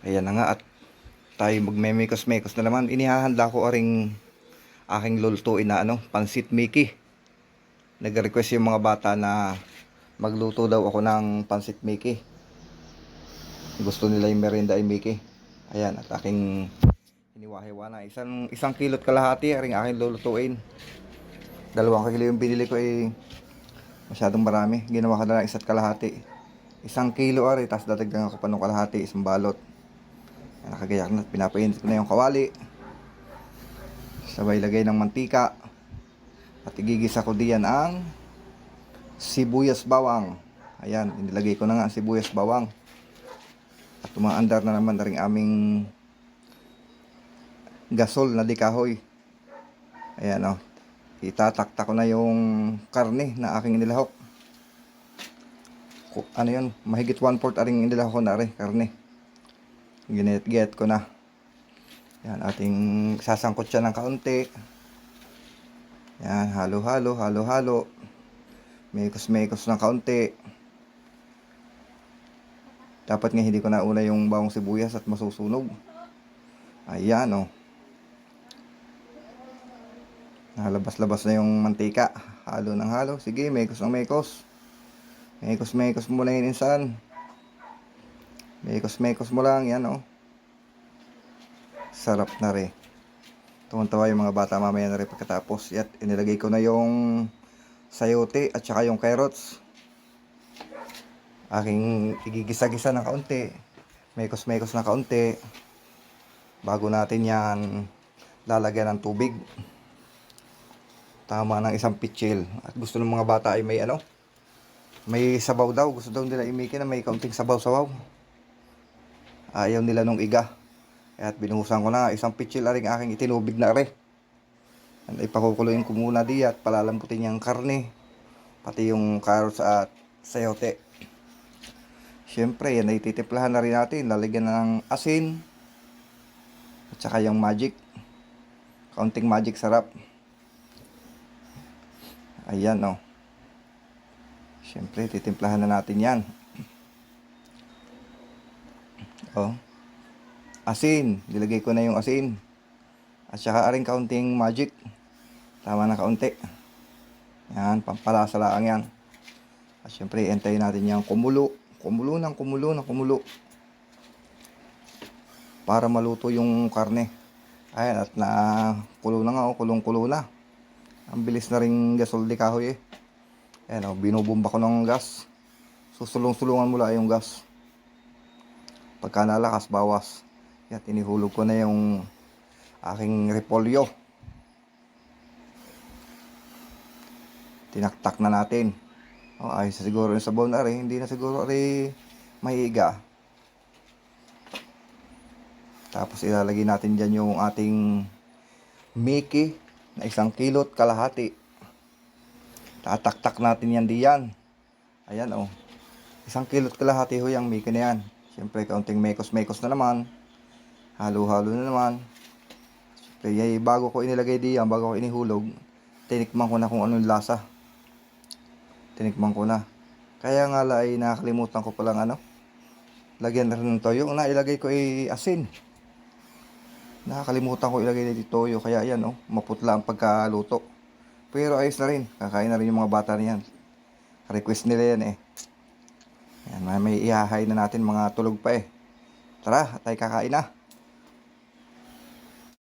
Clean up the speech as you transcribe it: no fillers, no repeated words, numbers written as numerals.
Ayan na nga at tayo magmemekos-mekos na naman. Inihahanda ko aring aking lulutuin na pansit Mickey. Nag-request yung mga bata na magluto daw ako ng pansit Mickey. Gusto nila yung merienda ay Mickey. Ayan, at aking hiniwa-hiwa na. Isang kilot kalahati aring aking lulutuin. 2 kilo yung binili ko masyadong marami. Ginawa ko na lang 1.5 kilo. 1 kilo ari, tapos dadagdagan ko pa ng kalahati, isang balot. Nakagayak na, pinapainit ko na yung kawali. Sabay lagay ng mantika. At igigisa ko diyan ang sibuyas bawang. Ayan, inilagay ko na nga ang sibuyas bawang. At tumaandar na naman na rin aming gasol na di kahoy. Ayan o. Itatakta ko na yung karne na aking inilahok. Ano yun, mahigit 1/4 aring inilahok ko na rin, karne. Ginit-get ko na. Yan, ating sasangkot siya ng kaunti. Yan, halo-halo, halo-halo. Mekos-mekos ng kaunti. Dapat nga hindi ko na una yung bawang sibuyas at masusunog. Ayan o. Nakalabas-labas na yung mantika. Halo ng halo. Sige, mekos ng mekos. Mekos-mekos mo na yun insan. Mekos-mekos mo lang, yan o. Sarap na rin. Tumuntawa yung mga bata mamaya na rin pagkatapos. At inilagay ko na yung sayote at saka yung carrots. Aking igigisa-gisa ng kaunti. Mekos-mekos na kaunti. Bago natin yan lalagyan ng tubig. Tama ng isang pitsil. At gusto ng mga bata ay may may sabaw daw. Gusto daw nila imiki na may kaunting sabaw-sabaw. Ayaw nila nung iga. At binuhusan ko na isang pitsil aring aking itinubig na are. Ipakukuloyin ko muna di at palalambutin yung karne. Pati yung carrots at sayote. Siyempre yan ay titiplahan na rin natin. Lalagyan na ng asin. At saka yung magic. Kaunting magic sarap. Ayan o. Siyempre titimplahan na natin yan. O. Asin. Nilagay ko na yung asin. At saka aring kaunting magic. Tama na kaunti. Yan. Pampalasa lang yan. At siyempre entayin natin yung kumulo. Kumulo ng kumulo ng kumulo. Para maluto yung karne. Ayan. At kulo na nga o. Kulong-kulo na. Ang bilis na ring gasol di kahoy Ayan o, binubumba ko ng gas. Susulong-sulungan mula yung gas. Pagka nalakas, bawas. At inihulog ko na yung aking repolyo. Tinaktak na natin. O, ayos na siguro yung sabaw na rin. Hindi na siguro rin mahiga. Tapos ilalagay natin dyan yung ating Mickey na 1 kilot kalahati. Tataktak natin yan diyan. Ayan o. 1 kilot kalahati ho yung Mickey na yan. Siyempre kaunting mekos-mekos na naman. Halo-halo na naman. Siyempre bago ko inilagay diyan, bago ko inihulog, tinikman ko na kung anong lasa. Tinikman ko na. Kaya nga ay nakakalimutan ko palang lagyan na rin ng toyo. Una ilagay ko asin. Nakakalimutan ko ilagay dito toyo. Kaya ayan maputla ang pagkaluto. Pero ayos na rin. Kakain na rin yung mga bata niyan. Request nila yan Ayan, may ihahay na natin mga tulog pa Tara, tayo kakain na.